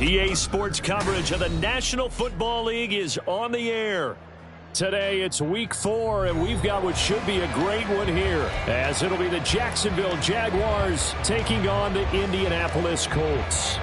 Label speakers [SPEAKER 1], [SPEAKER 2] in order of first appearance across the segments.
[SPEAKER 1] EA Sports coverage of the National Football League is on the air. Today it's week 4, and we've got what should be a great one here, as it'll be the Jacksonville Jaguars taking on the Indianapolis Colts.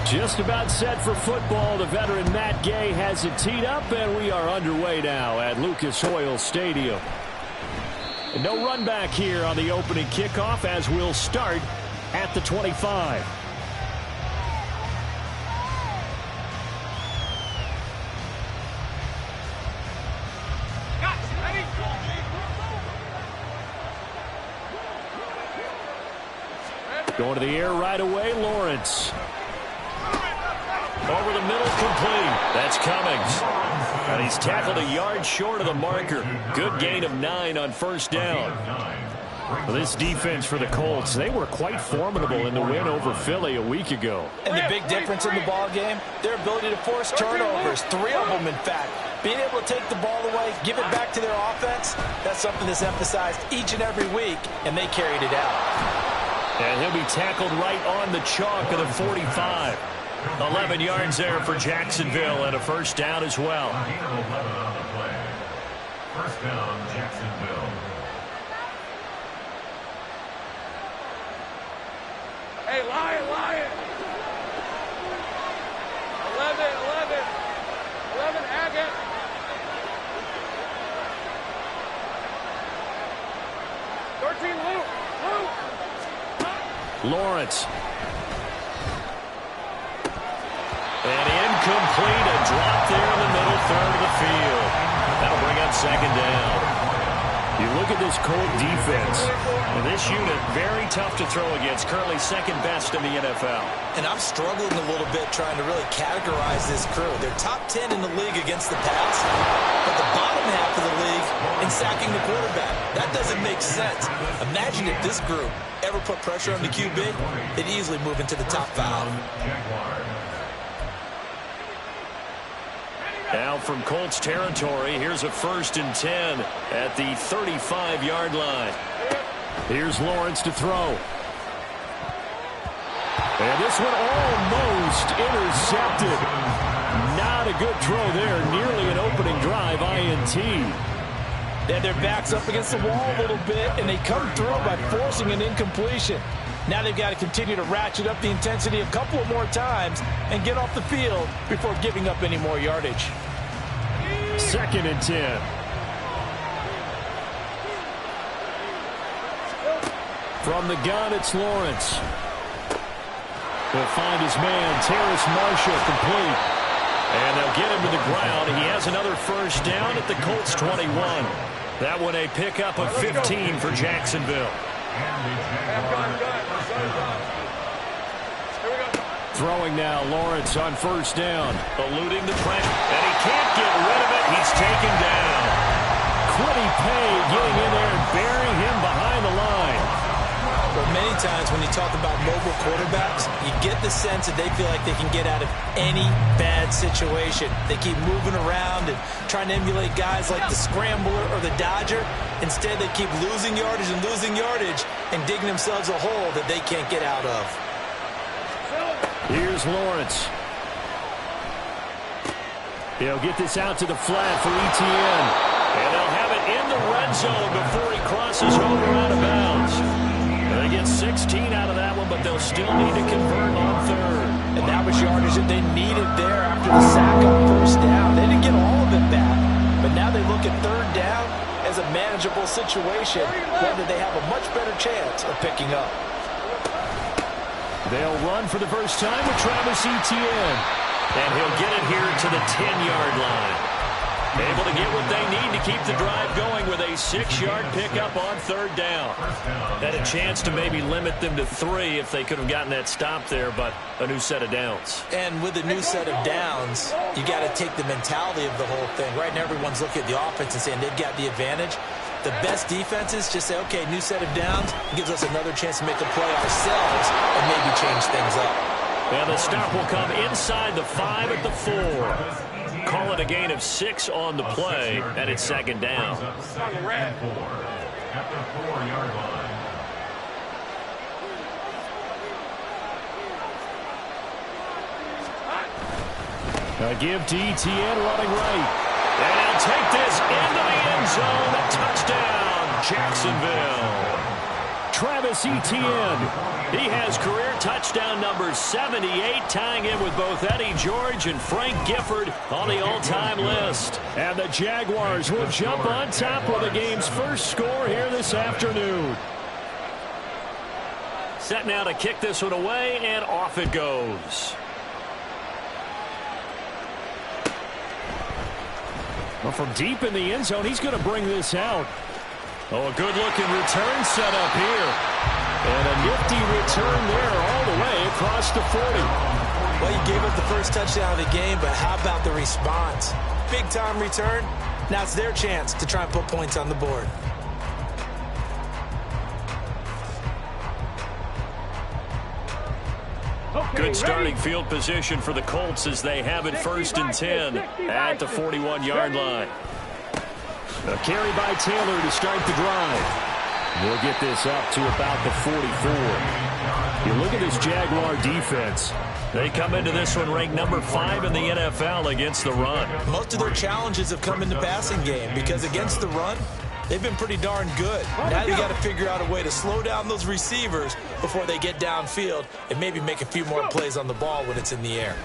[SPEAKER 1] Just about set for football. The veteran Matt Gay has it teed up, and we are underway now at Lucas Oil Stadium. And no run back here on the opening kickoff, as we'll start at the 25. Going to the air right away, Lawrence. Over the middle, complete. That's Cummings. And he's tackled a yard short of the marker. Good gain of 9 on first down. Well, this defense for the Colts, they were quite formidable in the win over Philly a week ago.
[SPEAKER 2] And the big difference in the ball game, their ability to force turnovers, 3 of them, in fact. Being able to take the ball away, give it back to their offense, that's something that's emphasized each and every week, and they carried it out.
[SPEAKER 1] And he'll be tackled right on the chalk of the 45. 11 yards there for Jacksonville, and a first down as well.
[SPEAKER 3] First down, Jacksonville.
[SPEAKER 4] Hey, Lion. 11, Hackett.
[SPEAKER 1] Lawrence. And incomplete, a drop there in the middle third of the field. That'll bring up second down. You look at this Colt defense, and this unit, very tough to throw against, currently second best in the NFL.
[SPEAKER 2] And I'm struggling a little bit trying to really categorize this crew. They're top 10 in the league against the pass, but the bottom half of the league in sacking the quarterback. That doesn't make sense. Imagine if this group ever put pressure on the QB, they'd easily move into the top 5.
[SPEAKER 1] Now from Colts territory, here's a 1st and 10 at the 35-yard line. Here's Lawrence to throw. And this one almost intercepted. Not a good throw there. Nearly an opening drive, INT.
[SPEAKER 2] They had their backs up against the wall a little bit, and they come through by forcing an incompletion. Now they've got to continue to ratchet up the intensity a couple of more times and get off the field before giving up any more yardage.
[SPEAKER 1] 2nd and 10. From the gun, it's Lawrence. He'll find his man, Terrace Marshall, complete. And they'll get him to the ground. He has another first down at the Colts 21. That one a pickup of 15 for Jacksonville. Throwing now, Lawrence on first down. Eluding the pressure, and he can't get rid of it. He's taken down. Quiddy Pay getting in there and burying him behind the line.
[SPEAKER 2] Well, many times when you talk about mobile quarterbacks, you get the sense that they feel like they can get out of any bad situation. They keep moving around and trying to emulate guys like the Scrambler or the Dodger. Instead, they keep losing yardage and digging themselves a hole that they can't get out of.
[SPEAKER 1] Here's Lawrence. He'll get this out to the flat for Etienne. And they'll have it in the red zone before he crosses over out of bounds. And they get 16 out of that one, but they'll still need to convert on third.
[SPEAKER 2] And that was yardage that they needed there after the sack on first down. They didn't get all of it back, but now they look at third down as a manageable situation, one that they have a much better chance of picking up.
[SPEAKER 1] They'll run for the first time with Travis Etienne. And he'll get it here to the 10-yard line. Able to get what they need to keep the drive going with a 6-yard pickup on third down. Had a chance to maybe limit them to 3 if they could have gotten that stop there, but a new set of downs.
[SPEAKER 2] And with a new set of downs, you got to take the mentality of the whole thing. Right now, everyone's looking at the offense and saying they've got the advantage. The best defenses just say, okay, new set of downs gives us another chance to make a play ourselves and maybe change things up.
[SPEAKER 1] And the stop will come inside the 5 at the 4. Call it a gain of 6 on the play, and it's second down.
[SPEAKER 3] At the 4-yard line.
[SPEAKER 1] A give to Etienne running right. And he'll take this into the end zone. A touchdown, Jacksonville. Travis Etienne. He has career touchdown number 78, tying in with both Eddie George and Frank Gifford on the all-time list. And the Jaguars will jump on top with the game's first score here this afternoon. Set now to kick this one away, and off it goes. Well, from deep in the end zone, he's going to bring this out. Oh, a good-looking return set up here. And a nifty return there all the way across the 40.
[SPEAKER 2] Well, you gave up the first touchdown of the game, but how about the response? Big-time return. Now it's their chance to try and put points on the board.
[SPEAKER 1] Good starting field position for the Colts as they have it 1st and 10 at the 41-yard line. A carry by Taylor to start the drive. We'll get this up to about the 44. You look at this Jaguar defense. They come into this one ranked number 5 in the NFL against the run.
[SPEAKER 2] Most of their challenges have come in the passing game because against the run, they've been pretty darn good. Now you got to figure out a way to slow down those receivers before they get downfield and maybe make a few more plays on the ball when it's in the air.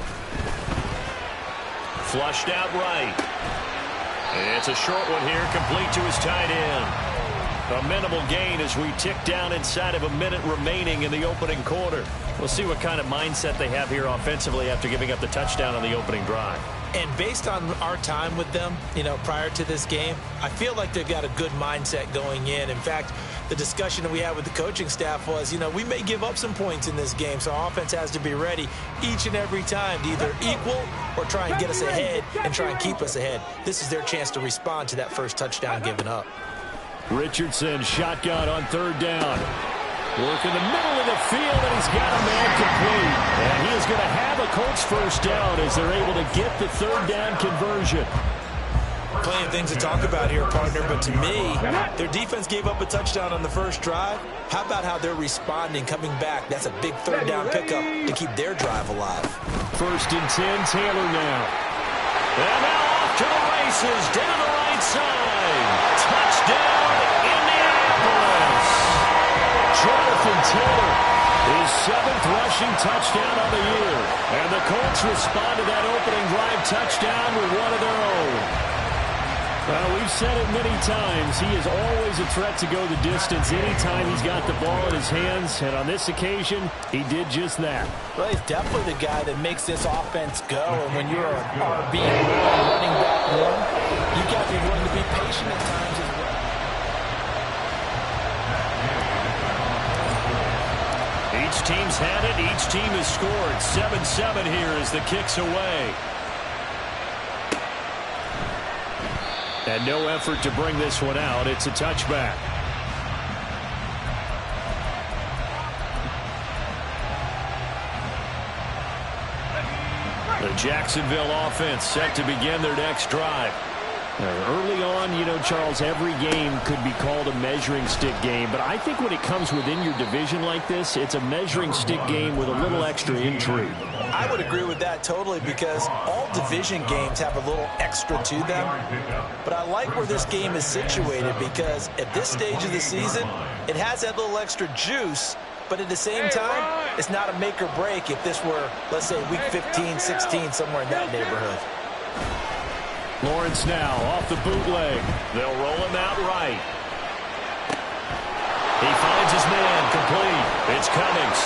[SPEAKER 1] Flushed out right. And it's a short one here, complete to his tight end. A minimal gain as we tick down inside of a minute remaining in the opening quarter. We'll see what kind of mindset they have here offensively after giving up the touchdown on the opening drive.
[SPEAKER 2] And based on our time with them, prior to this game, I feel like they've got a good mindset going in. In fact, the discussion that we had with the coaching staff was, we may give up some points in this game, so our offense has to be ready each and every time to either equal or try and get us ahead and try and keep us ahead. This is their chance to respond to that first touchdown given up.
[SPEAKER 1] Richardson shotgun on third down. Work in the middle of the field, and he's got a man complete. And he is going to have a Colts first down as they're able to get the third down conversion.
[SPEAKER 2] Plenty of things to talk about here, partner, but to me, their defense gave up a touchdown on the first drive. How about how they're responding, coming back? That's a big third down pickup to keep their drive alive.
[SPEAKER 1] 1st and 10, Taylor now. And now off to the races, down the right side. Touchdown, Indianapolis. Jonathan Taylor, his 7th rushing touchdown on the year. And the Colts respond to that opening drive touchdown with one of their own. Well, we've said it many times. He is always a threat to go the distance anytime he's got the ball in his hands. And on this occasion, he did just that.
[SPEAKER 2] Well, he's definitely the guy that makes this offense go. And when you're an RB running back one, you got to be willing to be patient at times as well.
[SPEAKER 1] Each team's had it. Each team has scored. 7-7 here as the kick's away. And no effort to bring this one out. It's a touchback. The Jacksonville offense set to begin their next drive. Early on, Charles, every game could be called a measuring stick game. But I think when it comes within your division like this, it's a measuring stick game with a little extra intrigue.
[SPEAKER 2] I would agree with that totally because all division games have a little extra to them. But I like where this game is situated because at this stage of the season, it has that little extra juice. But at the same time, it's not a make or break if this were, let's say, week 15, 16, somewhere in that neighborhood.
[SPEAKER 1] Lawrence now off the bootleg. They'll roll him out right. He finds his man complete. It's Cummings.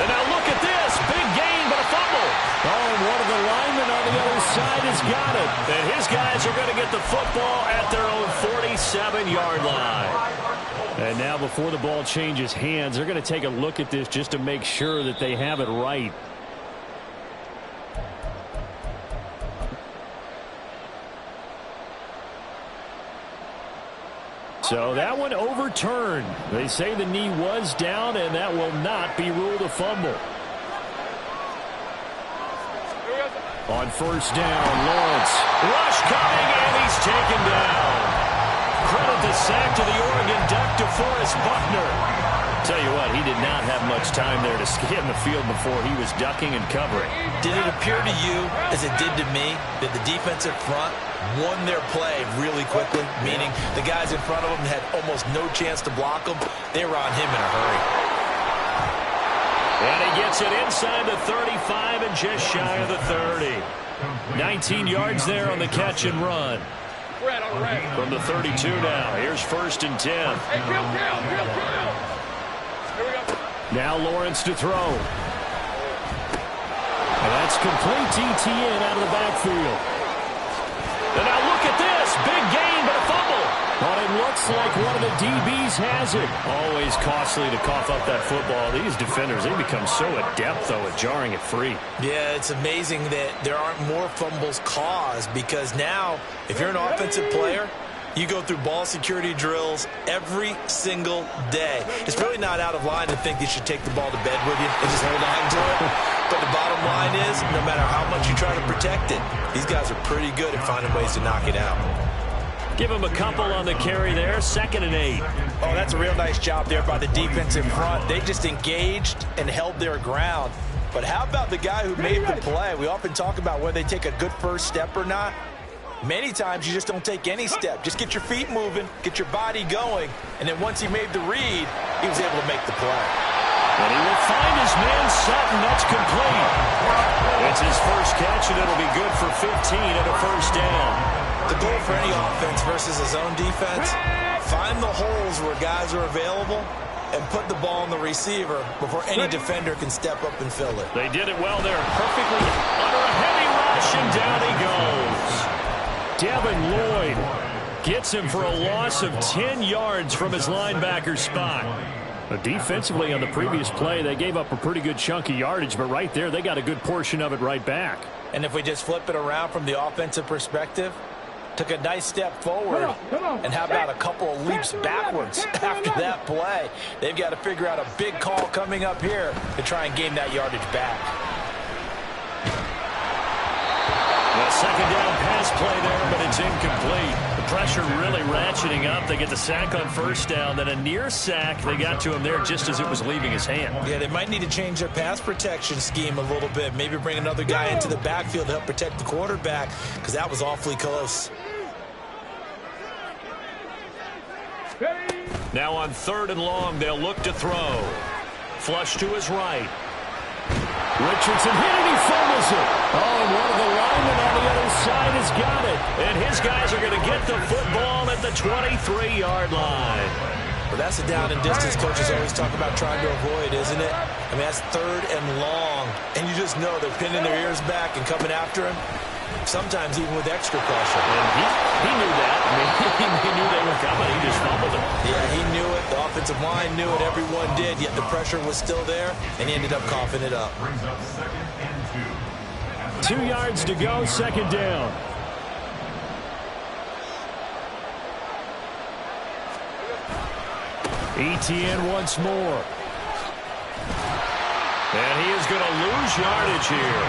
[SPEAKER 1] And now look at this. Big gain, but a fumble. Oh, and one of the linemen on the other side has got it. And his guys are going to get the football at their own 47-yard line. And now before the ball changes hands, they're going to take a look at this just to make sure that they have it right. So that one overturned. They say the knee was down, and that will not be ruled a fumble. On first down, Lawrence. Rush coming, and he's taken down. Credit the sack to the Oregon Duck, DeForest Buckner. Tell you what, he did not have much time there to scan the field before he was ducking and covering.
[SPEAKER 2] Did it appear to you, as it did to me, that the defensive front won their play really quickly? Meaning the guys in front of them had almost no chance to block them. They were on him in a hurry.
[SPEAKER 1] And he gets it inside the 35 and just shy of the 30. 19 yards there on the catch and run. From the 32 now. Here's first and 10.
[SPEAKER 4] Hey, Kill. Here we go.
[SPEAKER 1] Now Lawrence to throw. And that's complete to Etienne out of the backfield. And now look at this. Big gain, but a fumble. But it looks like one of the DBs has it. Always costly to cough up that football. These defenders, they become so adept, though, at jarring it free.
[SPEAKER 2] Yeah, it's amazing that there aren't more fumbles caused, because now, if you're an offensive player, you go through ball security drills every single day. It's really not out of line to think you should take the ball to bed with you and just hold on to it. But the bottom line is, no matter how much you try to protect it, these guys are pretty good at finding ways to knock it out.
[SPEAKER 1] Give him a couple on the carry there. 2nd and 8.
[SPEAKER 2] Oh, that's a real nice job there by the defensive front. They just engaged and held their ground. But how about the guy who made the play? We often talk about whether they take a good first step or not. Many times you just don't take any step. Just get your feet moving, get your body going, and then once he made the read, he was able to make the play.
[SPEAKER 1] And he will find his man Sutton. That's complete. It's his first catch, and it'll be good for 15 and a first down.
[SPEAKER 2] The goal for any offense versus his own defense, find the holes where guys are available and put the ball on the receiver before any defender can step up and fill it.
[SPEAKER 1] They did it well there, perfectly under a heavy rush, and down he goes. Devin Lloyd gets him for a loss of 10 yards from his linebacker spot. Defensively on the previous play, they gave up a pretty good chunk of yardage, but right there they got a good portion of it right back.
[SPEAKER 2] And if we just flip it around from the offensive perspective, took a nice step forward, and how about a couple of leaps backwards after that play? They've got to figure out a big call coming up here to try and gain that yardage back.
[SPEAKER 1] A second down pass play there, but it's incomplete. The pressure really ratcheting up. They get the sack on first down, then a near sack. They got to him there just as it was leaving his hand.
[SPEAKER 2] Yeah, they might need to change their pass protection scheme a little bit. Maybe bring another guy into the backfield to help protect the quarterback, because that was awfully close.
[SPEAKER 1] Now on 3rd and long, they'll look to throw. Flush to his right. Richardson hit it, he fumbles it. Oh, and one of the linemen on the other side has got it. And his guys are going to get the football at the 23-yard line.
[SPEAKER 2] Well, that's the down and distance coaches always talk about trying to avoid, isn't it? I mean, that's 3rd and long. And you just know they're pinning their ears back and coming after him, sometimes even with extra pressure.
[SPEAKER 1] And he knew that. I mean, he knew they were coming. He just fumbled it.
[SPEAKER 2] Yeah, he knew it. The offensive line knew it. Everyone did, yet the pressure was still there, and he ended up coughing it up.
[SPEAKER 1] 2 yards to go, 2nd down. Etienne once more. And he is going to lose yardage here.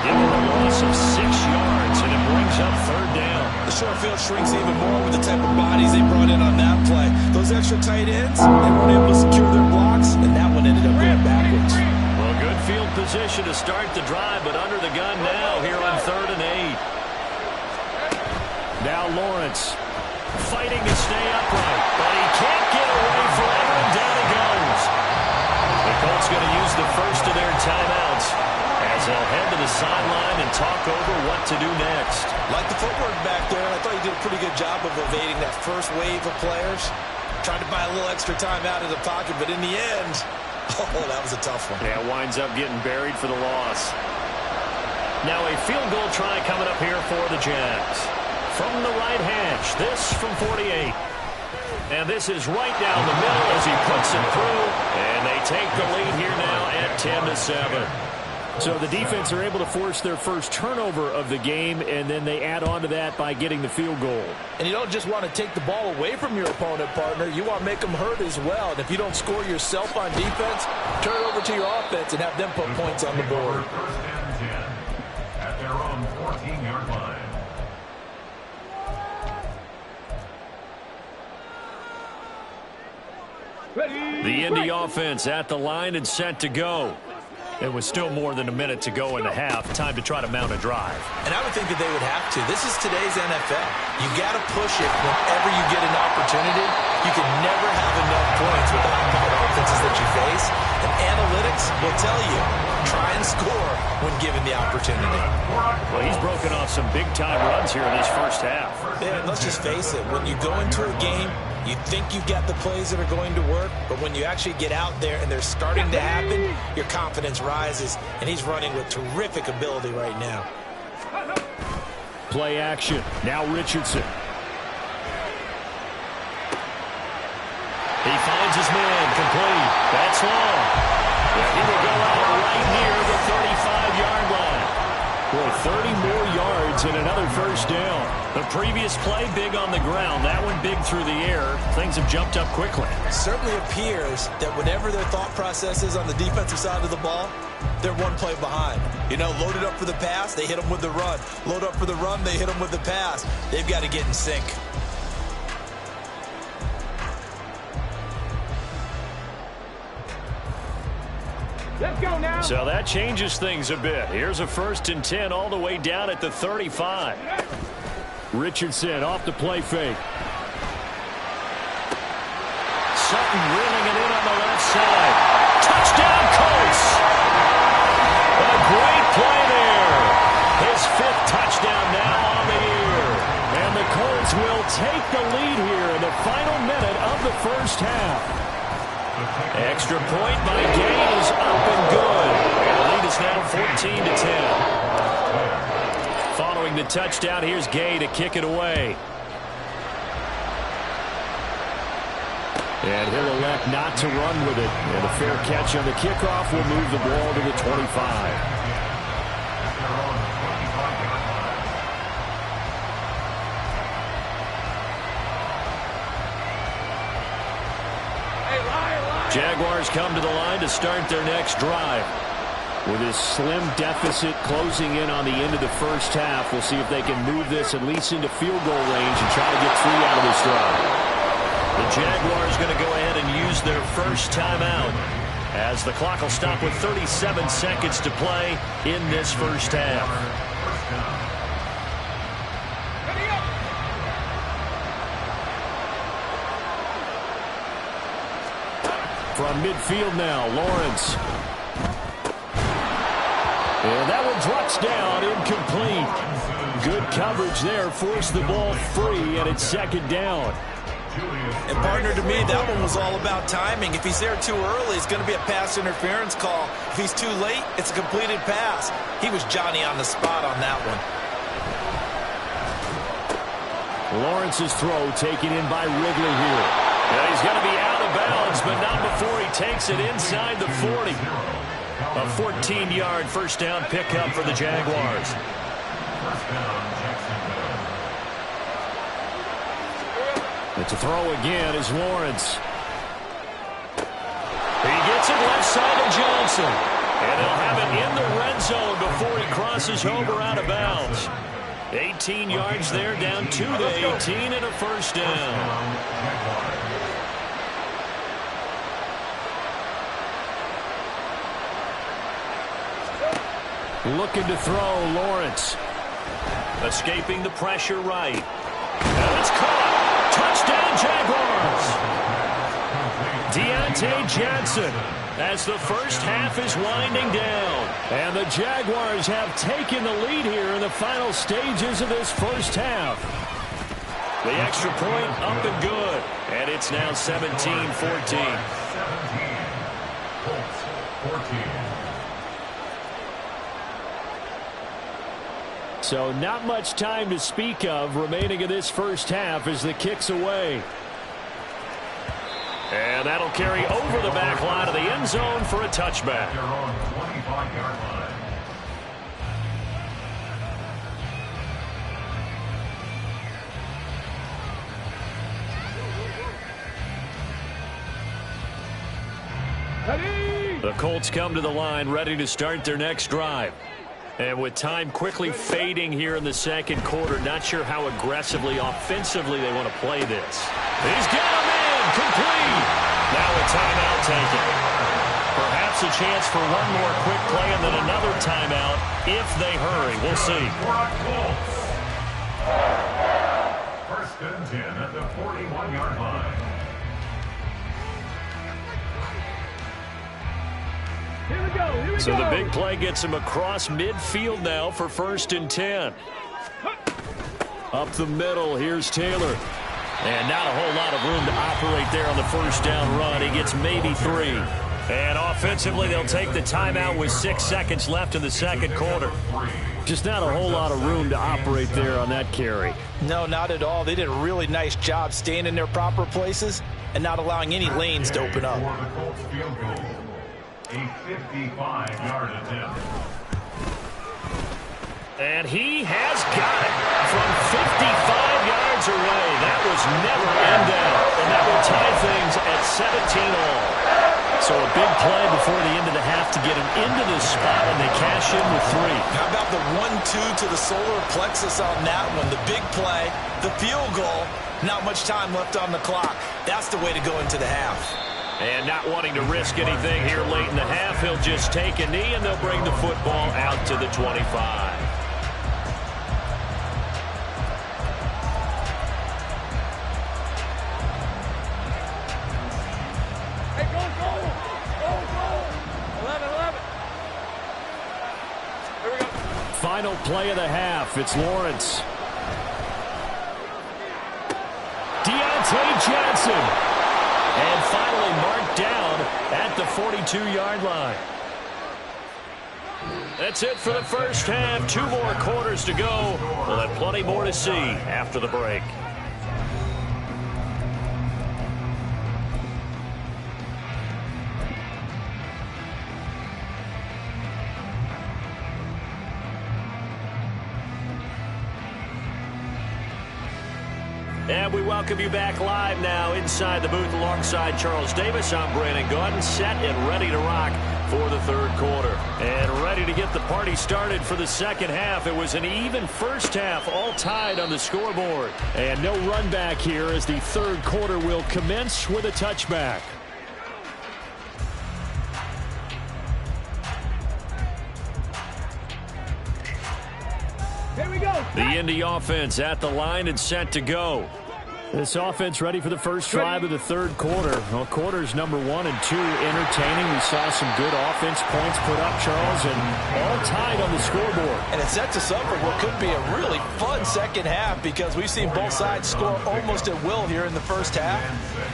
[SPEAKER 1] Give him a loss of 6 yards, and it brings up 3rd down.
[SPEAKER 2] The short field shrinks even more with the type of bodies they brought in on that play. Those extra tight ends, they weren't able to secure their blocks, and that one ended up going backwards.
[SPEAKER 1] Well, good field position to start the drive, but under the gun now here on 3rd and 8. Now Lawrence fighting to stay upright, but he can't get away forever, and down he goes. The Colts going to use the first of their timeouts as they'll head to the sideline and talk over what to do next.
[SPEAKER 2] Like the footwork back there, I thought he did a pretty good job of evading that first wave of players. Tried to buy a little extra time out of the pocket, but in the end, oh, that was a tough one.
[SPEAKER 1] Yeah, winds up getting buried for the loss. Now a field goal try coming up here for the Jags. From the right hash, this from 48. And this is right down the middle as he puts it through. And they take the lead here now at 10-7. So the defense are able to force their first turnover of the game, and then they add on to that by getting the field goal.
[SPEAKER 2] And you don't just want to take the ball away from your opponent, partner. You want to make them hurt as well. And if you don't score yourself on defense, turn it over to your offense and have them put points on the board.
[SPEAKER 3] First and 10 at their own 14-yard line.
[SPEAKER 1] The Indy offense at the line and set to go. It was still more than a minute to go in the half. Time to try to mount a drive.
[SPEAKER 2] And I would think that they would have to. This is today's NFL. You got to push it whenever you get an opportunity. You can never have enough points with the high-powered offenses that you face. And analytics will tell you, try and score when given the opportunity.
[SPEAKER 1] Well, he's broken off some big-time runs here in this first half.
[SPEAKER 2] Yeah, and let's just face it. When you go into a game, you think you've got the plays that are going to work, but when you actually get out there and they're starting to happen, your confidence rises, and he's running with terrific ability right now.
[SPEAKER 1] Play action. Now Richardson. He finds his man complete. That's long. Yeah, he will go out right near the 35-yard line. Boy, 30 more yards and another first down. The previous play big on the ground. That one big through the air. Things have jumped up quickly.
[SPEAKER 2] Certainly appears that whatever their thought process is on the defensive side of the ball, they're one play behind. You know, loaded up for the pass, they hit them with the run. Load up for the run, they hit them with the pass. They've got to get in sync.
[SPEAKER 4] Let's go now.
[SPEAKER 1] So that changes things a bit. Here's a 1st and 10 all the way down at the 35. Richardson off the play fake. Sutton reeling it in on the left side. Touchdown, Colts! A great play there. His 5th touchdown now on the year. And the Colts will take the lead here in the final minute of the first half. Extra point by Gay is up and good. And the lead is now 14-10. Following the touchdown, here's Gay to kick it away. And he'll elect not to run with it. And a fair catch on the kickoff will move the ball to the 25. Jaguars come to the line to start their next drive. With this slim deficit closing in on the end of the first half, we'll see if they can move this at least into field goal range and try to get 3 out of this drive. The Jaguars going to go ahead and use their first timeout as the clock will stop with 37 seconds to play in this first half. From midfield now, Lawrence. And that one drops down, incomplete. Good coverage there, forced the ball free, and it's 2nd down.
[SPEAKER 2] And partner, to me, that one was all about timing. If he's there too early, it's going to be a pass interference call. If he's too late, it's a completed pass. He was Johnny on the spot on that one.
[SPEAKER 1] Lawrence's throw taken in by Wrigley here. And he's going to be out of bounds, but not before he takes it inside the 40. A 14-yard first down pickup for the Jaguars.
[SPEAKER 3] First down, Jacksonville.
[SPEAKER 1] It's a throw again is Lawrence. He gets it left side of Johnson. And he'll have it in the red zone before he crosses over out of bounds. 18 yards there, down to the 18 and a first down. Looking to throw, Lawrence. Escaping the pressure right. And it's caught. Touchdown, Jaguars. Deontay Johnson as the first half is winding down. And the Jaguars have taken the lead here in the final stages of this first half. The extra point up and good. And it's now 17-14.
[SPEAKER 3] 17. Colts 14.
[SPEAKER 1] So not much time to speak of remaining in this first half as the kick's away. And that'll carry over the back line of the end zone for a touchback.
[SPEAKER 3] Their own 25-yard line.
[SPEAKER 4] Ready?
[SPEAKER 1] The Colts come to the line ready to start their next drive. And with time quickly fading here in the second quarter, not sure how aggressively, offensively they want to play this. He's got him in, complete. Now a timeout taken. Perhaps a chance for one more quick play and then another timeout if they hurry. We'll see.
[SPEAKER 3] First and 10 at the 41-yard line.
[SPEAKER 4] Here we go. Here we
[SPEAKER 1] So
[SPEAKER 4] go.
[SPEAKER 1] the big play gets him across midfield now for 1st and 10. Up the middle, here's Taylor. And not a whole lot of room to operate there on the first down run. He gets maybe 3. And offensively, they'll take the timeout with 6 seconds left in the second quarter. Just not a whole lot of room to operate there on that carry.
[SPEAKER 2] No, not at all. They did a really nice job staying in their proper places and not allowing any lanes to open up.
[SPEAKER 3] For the Colts field goal. A 55-yard attempt.
[SPEAKER 1] And he has got it from 55 yards away. That was never in doubt. And that will tie things at 17 all. So a big play before the end of the half to get him into this spot, and they cash in with 3.
[SPEAKER 2] How about the 1-2 to the solar plexus on that one? The big play, the field goal, not much time left on the clock. That's the way to go into the half.
[SPEAKER 1] And not wanting to risk anything here late in the half, he'll just take a knee, and they'll bring the football out to the 25.
[SPEAKER 4] Hey, go, go. Go, go. 11. Here we go.
[SPEAKER 1] Final play of the half. It's Lawrence. Deontay Johnson. And finally marked down at the 42-yard line. That's it for the first half. 2 more quarters to go. We'll have plenty more to see after the break. And we welcome you back live now inside the booth alongside Charles Davis. I'm Brandon Gordon, set and ready to rock for the third quarter. And ready to get the party started for the second half. It was an even first half, all tied on the scoreboard. And no run back here as the third quarter will commence with a touchback.
[SPEAKER 4] Here we go.
[SPEAKER 1] The Indy offense at the line and set to go. This offense ready for the first drive of the third quarter. Well, quarters number 1 and 2 entertaining. We saw some good offense points put up, Charles, and all tied on the scoreboard.
[SPEAKER 2] And it sets us up for what could be a really fun second half because we've seen both sides score almost at will here in the first half.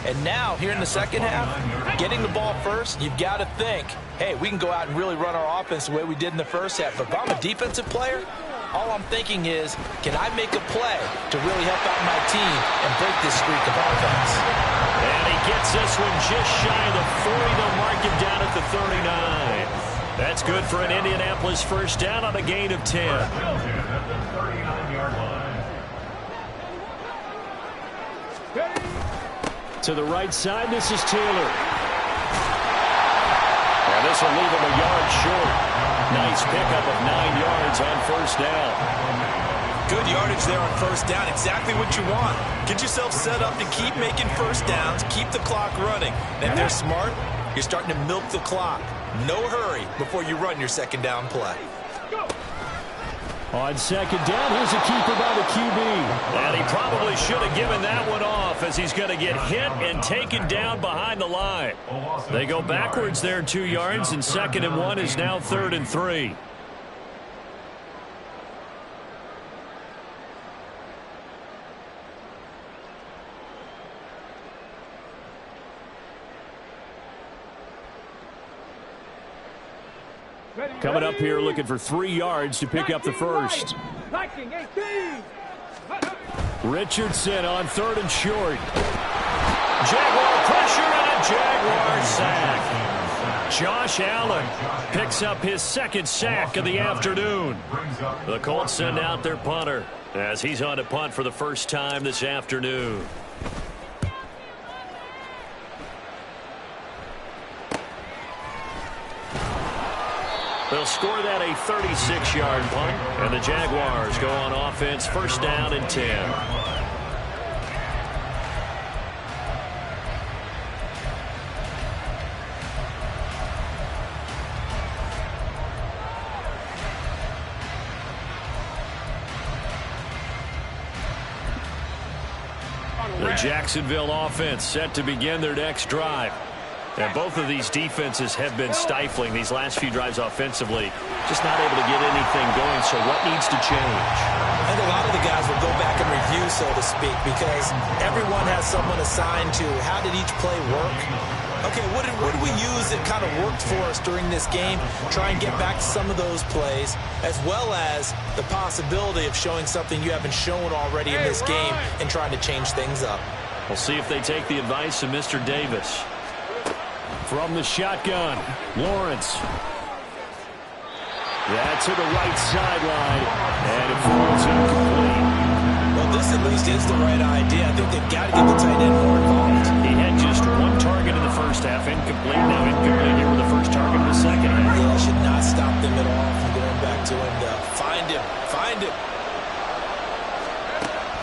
[SPEAKER 2] And now, here in the second half, getting the ball first, you've got to think, hey, we can go out and really run our offense the way we did in the first half. But if I'm a defensive player, all I'm thinking is, can I make a play to really help out my team and break this streak of offense?
[SPEAKER 1] And he gets this one just shy of the 40. They'll mark him down at the 39. That's good for an Indianapolis first down on a gain of 10.
[SPEAKER 3] At the 39-yard line.
[SPEAKER 1] To the right side, this is Taylor. And this will leave him a yard short. Nice pickup of 9 yards on first down.
[SPEAKER 2] Good yardage there on first down. Exactly what you want. Get yourself set up to keep making first downs, keep the clock running. And if they're smart, you're starting to milk the clock. No hurry before you run your second down play.
[SPEAKER 1] On second down, here's a keeper by the QB. And he probably should have given that one off as he's going to get hit and taken down behind the line. They go backwards there 2 yards, and 2nd and 1 is now 3rd and 3. Coming up here looking for 3 yards to pick up the first. Richardson on 3rd and short. Jaguar pressure and a Jaguar sack. Josh Allen picks up his 2nd sack of the afternoon. The Colts send out their punter as he's on to punt for the first time this afternoon. They'll score that a 36-yard punt, and the Jaguars go on offense, 1st down and 10. The Jacksonville offense set to begin their next drive. And both of these defenses have been stifling these last few drives offensively. Just not able to get anything going, so what needs to change?
[SPEAKER 2] I think a lot of the guys will go back and review, so to speak, because everyone has someone assigned to how did each play work. Okay, what did we use that kind of worked for us during this game? Try and get back to some of those plays, as well as the possibility of showing something you haven't shown already in this game and trying to change things up.
[SPEAKER 1] We'll see if they take the advice of Mr. Davis. From the shotgun, Lawrence. Yeah, to the right sideline, and it falls incomplete.
[SPEAKER 2] Well, this at least is the right idea. I think they've got to get the tight end more involved.
[SPEAKER 1] He had just 1 target in the first half, incomplete. Now incomplete here with the first target in the second half.
[SPEAKER 2] Yeah, should not stop them at all from going back to him. Find him.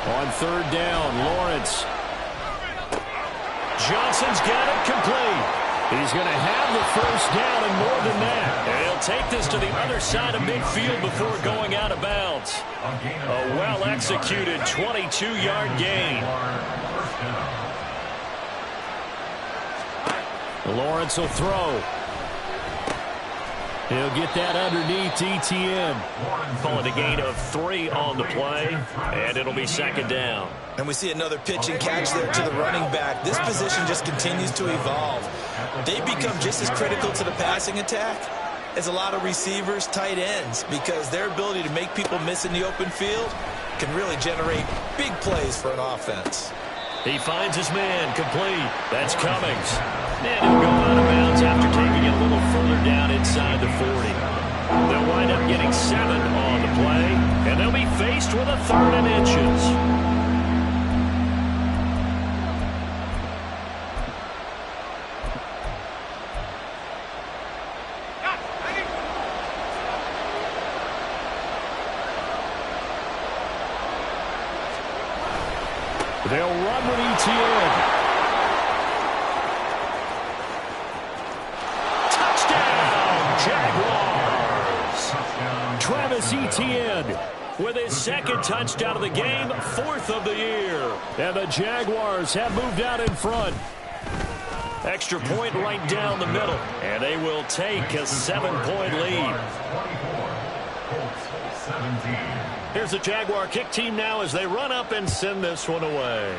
[SPEAKER 1] On 3rd down, Lawrence. Johnson's got it complete. He's going to have the first down and more than that. And he'll take this to the other side of midfield before going out of bounds. A well-executed 22-yard gain. Lawrence will throw. He'll get that underneath Etienne. Call it a gain of 3 on the play, and it'll be 2nd down.
[SPEAKER 2] And we see another pitch and catch there to the running back. This position just continues to evolve. They become just as critical to the passing attack as a lot of receivers, tight ends, because their ability to make people miss in the open field can really generate big plays for an offense.
[SPEAKER 1] He finds his man complete. That's Cummings. And he'll go out of bounds after taking it a little further down inside the 40. They'll wind up getting 7 on the play, and they'll be faced with a 3rd and inches. They'll run with Etienne. Touchdown, Jaguars. Travis Etienne with his 2nd touchdown of the game, 4th of the year. And the Jaguars have moved out in front. Extra point right down the middle. And they will take a 7-point lead. 17. Here's the Jaguar kick team now as they run up and send this one away.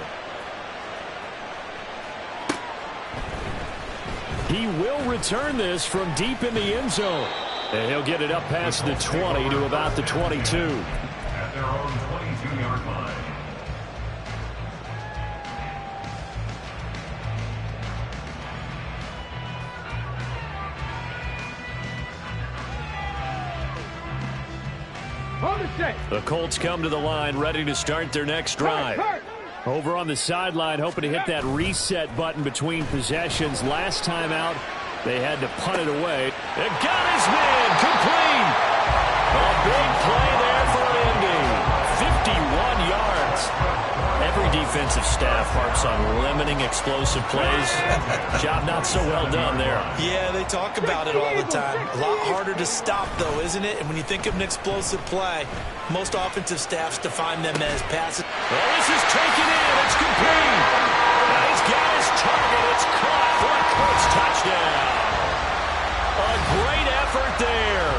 [SPEAKER 1] He will return this from deep in the end zone. And he'll get it up past the 20 to about the 22.
[SPEAKER 3] At their own 22-yard line.
[SPEAKER 1] The Colts come to the line ready to start their next drive. Over on the sideline, hoping to hit that reset button between possessions. Last time out, they had to punt it away. It got his man complete. A big play there for Indy. 51 yards. Every defensive staff harps on limiting explosive plays. Job not so well done there.
[SPEAKER 2] Yeah, they talk about it all the time. A lot harder to stop, though, isn't it? And when you think of an explosive play, most offensive staffs define them as passes.
[SPEAKER 1] Well, this is taken in. It's complete. Now he's got his target. It's caught for a Colts touchdown. A great effort there.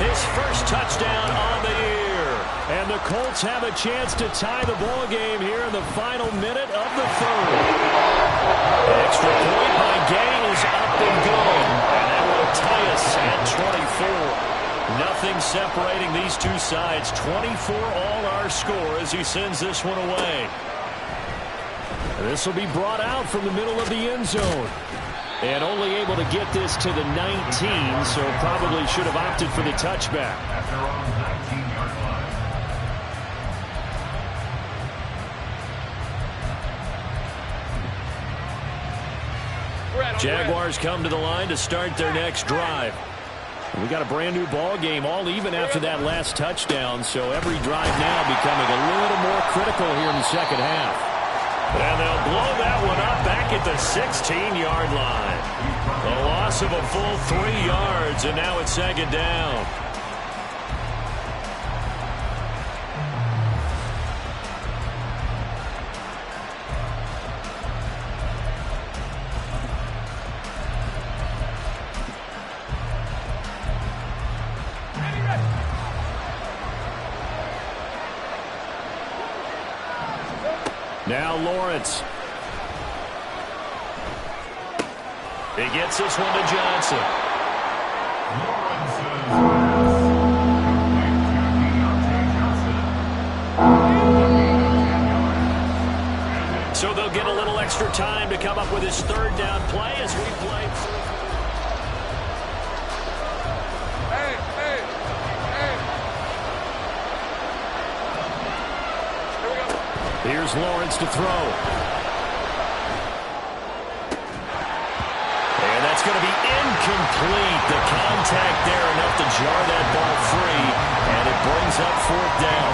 [SPEAKER 1] His first touchdown on the year. And the Colts have a chance to tie the ball game here in the final minute of the 3rd. Extra point by Gay is up and going. And that will tie us at 24. separating these two sides. 24 all our score as he sends this one away. This will be brought out from the middle of the end zone. And only able to get this to the 19, so probably should have opted for the touchback.
[SPEAKER 3] At their own 19-yard line.
[SPEAKER 1] Jaguars come to the line to start their next drive. We got a brand new ball game, all even after that last touchdown, so every drive now becoming a little more critical here in the second half. And they'll blow that one up back at the 16-yard line. A loss of a full 3 yards, and now it's second down. Now Lawrence. He gets this one to Johnson. So they'll get a little extra time to come up with his third down play as we play. Here's Lawrence to throw. And that's going to be incomplete. The contact there enough to jar that ball free, and it brings up fourth down.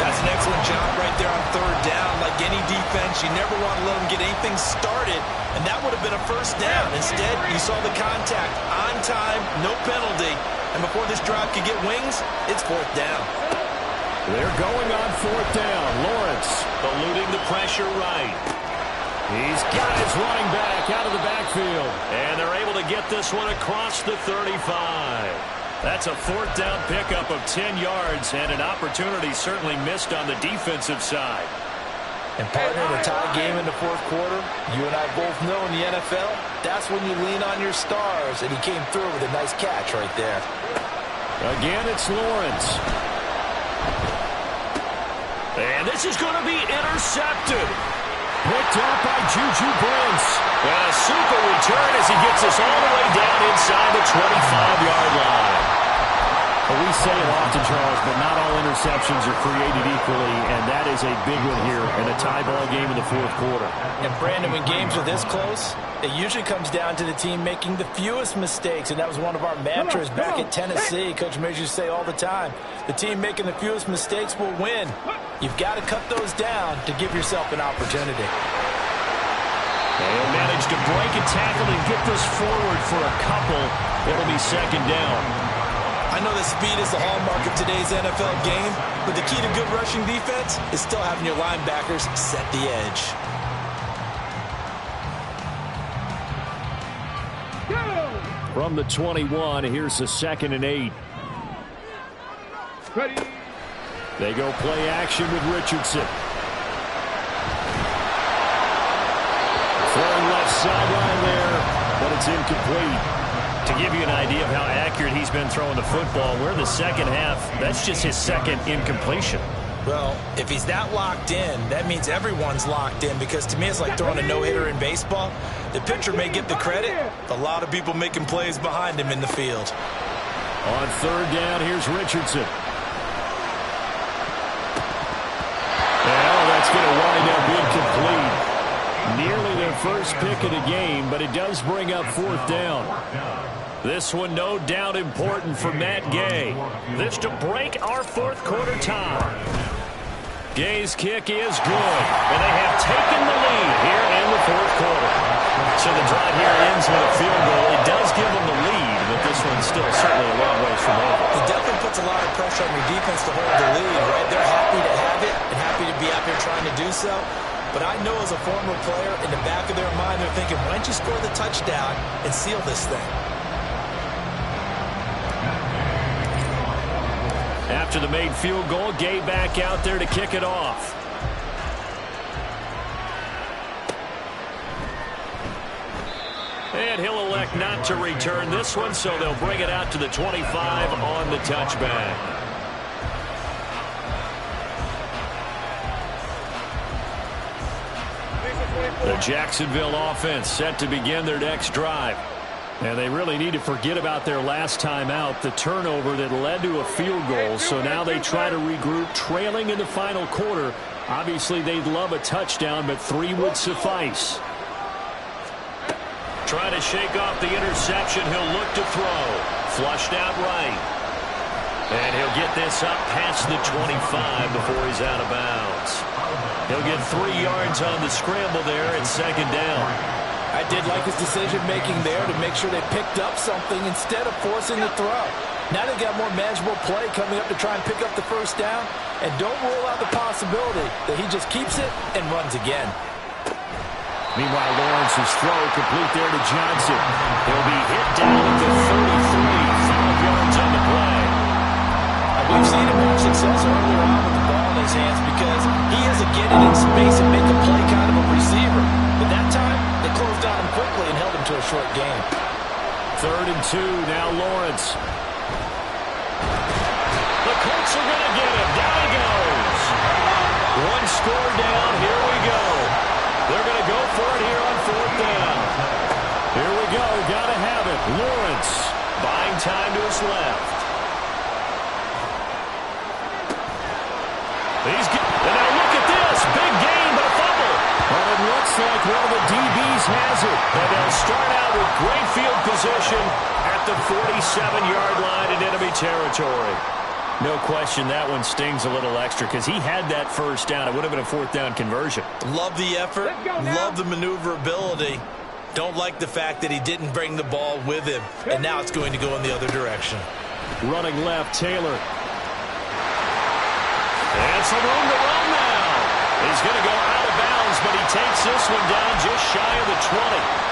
[SPEAKER 2] That's an excellent job right there on third down. Like any defense, you never want to let them get anything started, and that would have been a first down. Instead, you saw the contact on time, no penalty, and before this drive could get wings, it's fourth down.
[SPEAKER 1] They're going on fourth down. Lawrence eluding the pressure right. He's got his running back out of the backfield. And they're able to get this one across the 35. That's a fourth down pickup of 10 yards and an opportunity certainly missed on the defensive side.
[SPEAKER 2] And partner, in a tie game in the fourth quarter, you and I both know in the NFL, that's when you lean on your stars. And he came through with a nice catch right there.
[SPEAKER 1] Again, it's Lawrence. And this is going to be intercepted. Picked up by Juju Brents. A super return as he gets us all the way down inside the 25-yard line. Well, we say it often, Charles, but not all interceptions are created equally, and that is a big one here in a tie ball game in the fourth quarter.
[SPEAKER 2] And, Brandon, when games are this close, it usually comes down to the team making the fewest mistakes, and that was one of our mantras back at Tennessee. Coach Majors used to say all the time, the team making the fewest mistakes will win. You've got to cut those down to give yourself an opportunity.
[SPEAKER 1] They'll manage to break a tackle and get this forward for a couple. It'll be second down.
[SPEAKER 2] I know that speed is the hallmark of today's NFL game, but the key to good rushing defense is still having your linebackers set the edge.
[SPEAKER 1] From the 21, here's the 2nd and 8.
[SPEAKER 4] Ready.
[SPEAKER 1] They go play action with Richardson. Throwing left sideline there, but it's incomplete. To give you an idea of how accurate he's been throwing the football, we're in the second half. That's just his second incompletion.
[SPEAKER 2] Well, if he's that locked in, that means everyone's locked in, because to me it's like throwing a no-hitter in baseball. The pitcher may get the credit, a lot of people making plays behind him in the field.
[SPEAKER 1] On third down, here's Richardson. Well, that's going to wind up incomplete. Nearly their first pick of the game, but it does bring up fourth down. This one no doubt important for Matt Gay. This to break our fourth quarter tie. Gay's kick is good, and they have taken the lead here in the fourth quarter. So the drive here ends with a field goal. It does give them the lead, but this one's still certainly a long ways from over.
[SPEAKER 2] It definitely puts a lot of pressure on your defense to hold the lead, right? They're happy to have it and happy to be out there trying to do so. But I know as a former player, in the back of their mind, they're thinking, why don't you score the touchdown and seal this thing?
[SPEAKER 1] After the made field goal, Gay back out there to kick it off. And he'll elect not to return this one, so they'll bring it out to the 25 on the touchback. The Jacksonville offense set to begin their next drive. And they really need to forget about their last time out, the turnover that led to a field goal. So now they try to regroup, trailing in the final quarter. Obviously, they'd love a touchdown, but 3 would suffice. Trying to shake off the interception. He'll look to throw. Flushed out right. And he'll get this up past the 25 before he's out of bounds. He'll get 3 yards on the scramble there at second down.
[SPEAKER 2] I did like his decision-making there to make sure they picked up something instead of forcing the throw. Now they got more manageable play coming up to try and pick up the first down. And don't rule out the possibility that he just keeps it and runs again.
[SPEAKER 1] Meanwhile, Lawrence's throw complete there to Johnson. He'll be hit down at the 33, 5 yards on the play.
[SPEAKER 2] We've seen him have success earlier on with the ball in his hands because he isn't getting in space and make a play kind of a receiver. But that time, they closed on him quickly and held him to a short game.
[SPEAKER 1] 3rd and 2, now Lawrence. The Colts are going to get him. Down he goes. 1 score down. Here we go. They're going to go for it here on 4th down. Here we go. Got to have it. Lawrence buying time to his left. And now look at this. Big gain, but a fumble. And it looks like one of the DBs has it. And they'll start out with great field position at the 47-yard line in enemy territory. No question that one stings a little extra because he had that first down. It would have been a 4th down conversion.
[SPEAKER 2] Love the effort. Love the maneuverability. Don't like the fact that he didn't bring the ball with him. And now it's going to go in the other direction.
[SPEAKER 1] Running left, Taylor. And some room to run now. He's going to go out of bounds, but he takes this one down just shy of the 20.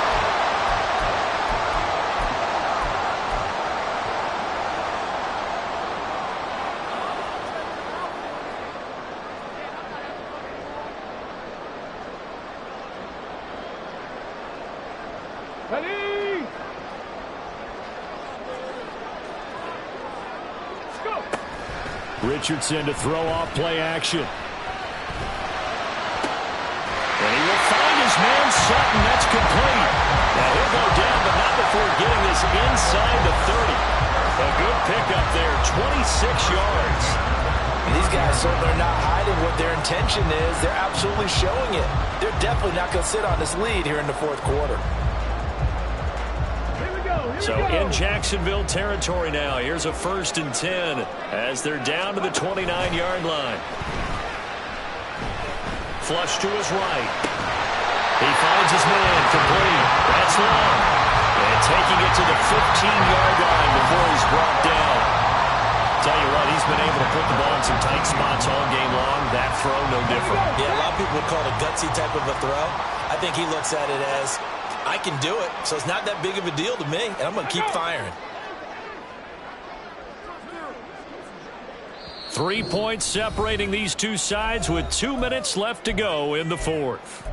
[SPEAKER 4] Ready? Let's go.
[SPEAKER 1] Richardson to throw off play action. And he will find his man Sutton. That's complete. Now he'll go down, but not before getting this inside the 30. A good pickup there, 26 yards.
[SPEAKER 2] And these guys certainly are not hiding what their intention is. They're absolutely showing it. They're definitely not going to sit on this lead here in the 4th quarter.
[SPEAKER 1] So in Jacksonville territory now. Here's a 1st and 10 as they're down to the 29-yard line. Flush to his right. He finds his man complete. That's long. And taking it to the 15-yard line before he's brought down. Tell you what, he's been able to put the ball in some tight spots all game long. That throw, no different.
[SPEAKER 2] Yeah, a lot of people would call it a gutsy type of a throw. I think he looks at it as, I can do it, so it's not that big of a deal to me, and I'm going to keep firing.
[SPEAKER 1] 3 points separating these two sides with 2 minutes left to go in the 4th.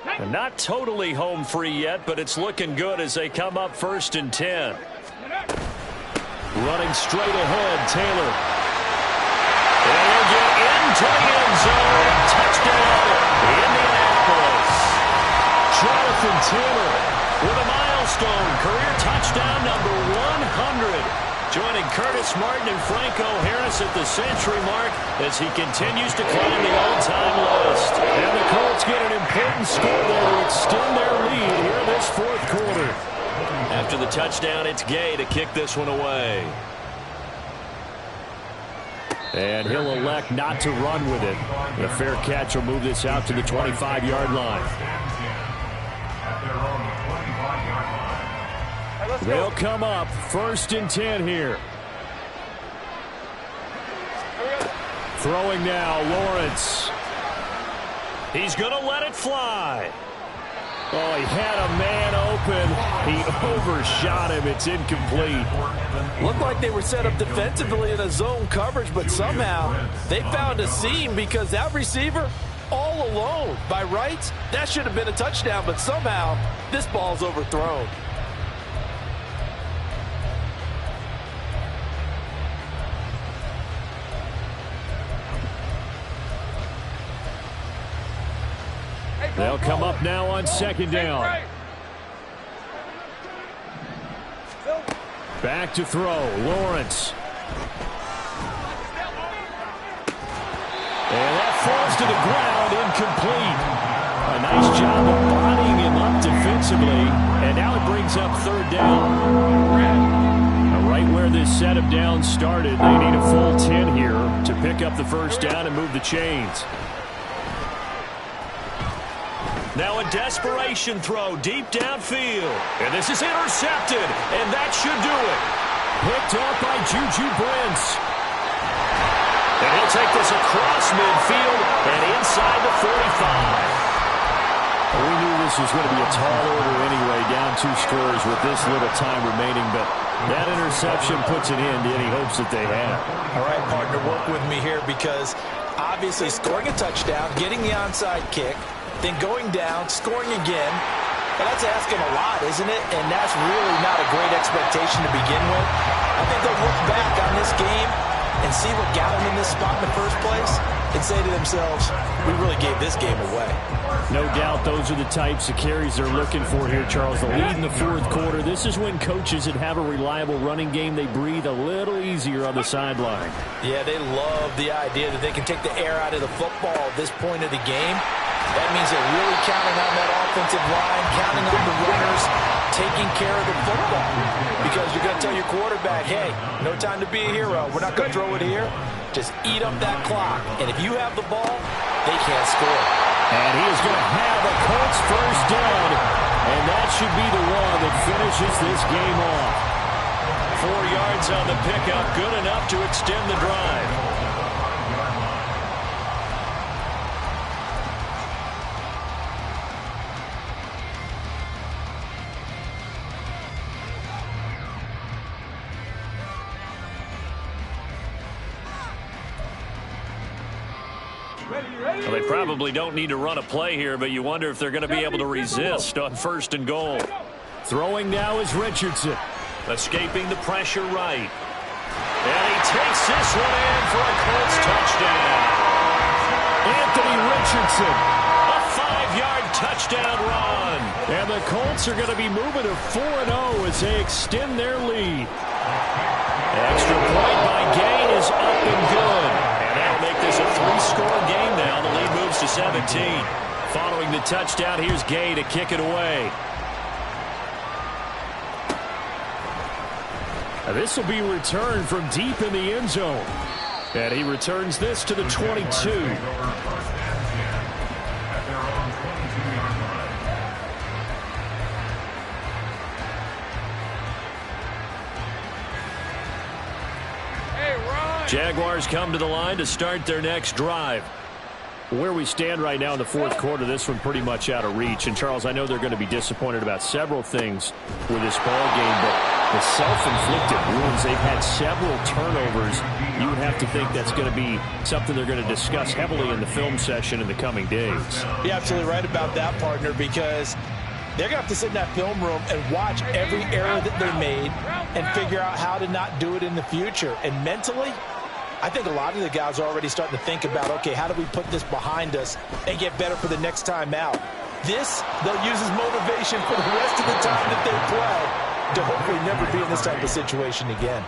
[SPEAKER 1] And not totally home free yet, but it's looking good as they come up 1st and 10. Running straight ahead, Taylor. And he'll get into the end zone. Touchdown, Indianapolis. Jonathan Taylor with a milestone career touchdown number 100. Joining Curtis Martin and Franco Harris at the century mark as he continues to climb the all-time list. And the Colts get an important score there to extend their lead here in this 4th quarter. After the touchdown, it's Gay to kick this one away. And he'll elect not to run with it. The fair catch will move this out to the 25-yard line. They'll come up 1st and 10 here. Throwing now, Lawrence. He's going to let it fly. Oh, he had a man open. He overshot him. It's incomplete.
[SPEAKER 2] Looked like they were set up defensively in a zone coverage, but somehow they found a seam because that receiver all all alone. By rights, that should have been a touchdown, but somehow this ball's overthrown.
[SPEAKER 1] They'll come up now on second down. Back to throw, Lawrence. And that falls to the ground, incomplete. A nice job of bodying him up defensively. And now it brings up third down. Right where this set of downs started, they need a full 10 here to pick up the first down and move the chains. Now a desperation throw deep downfield. And this is intercepted, and that should do it. Picked up by Juju Brents. And he'll take this across midfield and inside the 45. We knew this was going to be a tall order anyway, down 2 scores with this little time remaining, but that interception puts an end to any hopes that they have.
[SPEAKER 2] All right, partner, work with me here because obviously scoring a touchdown, getting the onside kick, then going down, scoring again. Well, that's asking a lot, isn't it? And that's really not a great expectation to begin with. I think they'll look back on this game and see what got them in this spot in the first place and say to themselves, we really gave this game away.
[SPEAKER 1] No doubt those are the types of carries they're looking for here, Charles. The lead in the fourth quarter. This is when coaches that have a reliable running game, they breathe a little easier on the sideline.
[SPEAKER 2] Yeah, they love the idea that they can take the air out of the football at this point of the game. That means they're really counting on that offensive line, counting on the runners, taking care of the football. Because you're going to tell your quarterback, hey, no time to be a hero. We're not going to throw it here. Just eat up that clock. And if you have the ball, they can't score.
[SPEAKER 1] And he is going to have a Colts first down. And that should be the one that finishes this game off. 4 yards on the pickup, good enough to extend the drive. Well, they probably don't need to run a play here, but you wonder if they're going to be able to resist on first and goal. Throwing now is Richardson. Escaping the pressure right. And he takes this one in for a Colts touchdown. Anthony Richardson. A 5-yard touchdown run. And the Colts are going to be moving to 4-0 as they extend their lead. Extra point by Gay is up and good. And that'll make this a 3-score game now. The lead moves to 17. Following the touchdown, here's Gay to kick it away. Now this will be returned from deep in the end zone. And he returns this to the 22. Jaguars come to the line to start their next drive. Where we stand right now in the fourth quarter, this one pretty much out of reach. And, Charles, I know they're going to be disappointed about several things with this ball game, but the self-inflicted wounds, they've had several turnovers. You would have to think that's going to be something they're going to discuss heavily in the film session in the coming days.
[SPEAKER 2] You're absolutely right about that, partner, because they're going to have to sit in that film room and watch every error that they made and figure out how to not do it in the future. And mentally, I think a lot of the guys are already starting to think about, okay, how do we put this behind us and get better for the next time out? This, they'll use as motivation for the rest of the time that they play to hopefully never be in this type of situation again.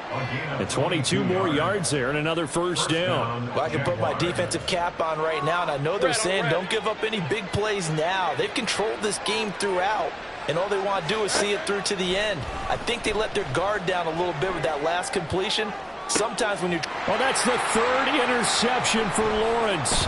[SPEAKER 1] And 22 more yards there and another first down.
[SPEAKER 2] Well, I can put my defensive cap on right now, and I know they're saying don't give up any big plays now. They've controlled this game throughout, and all they want to do is see it through to the end. I think they let their guard down a little bit with that last completion. Sometimes when you...
[SPEAKER 1] Well, that's the third interception for Lawrence.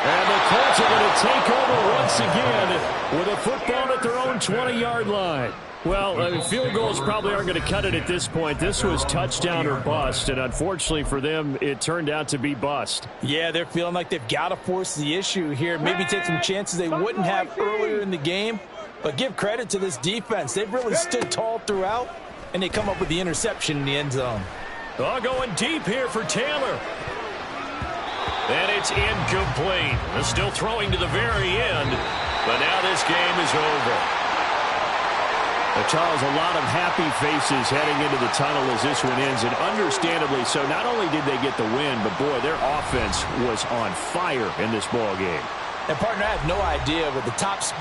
[SPEAKER 1] And the Colts are going to take over once again with a football at their own 20-yard line. Well, field goals probably aren't going to cut it at this point. This was touchdown or bust, and unfortunately for them, it turned out to be bust.
[SPEAKER 2] Yeah, they're feeling like they've got to force the issue here, maybe take some chances they wouldn't have earlier in the game. But give credit to this defense. They've really stood tall throughout, and they come up with the interception in the end zone.
[SPEAKER 1] Oh, going deep here for Taylor. And it's incomplete. They're still throwing to the very end, but now this game is over. Charles, a lot of happy faces heading into the tunnel as this one ends, and understandably so. Not only did they get the win, but, boy, their offense was on fire in this ball game.
[SPEAKER 2] And, partner, I have no idea, but the top speed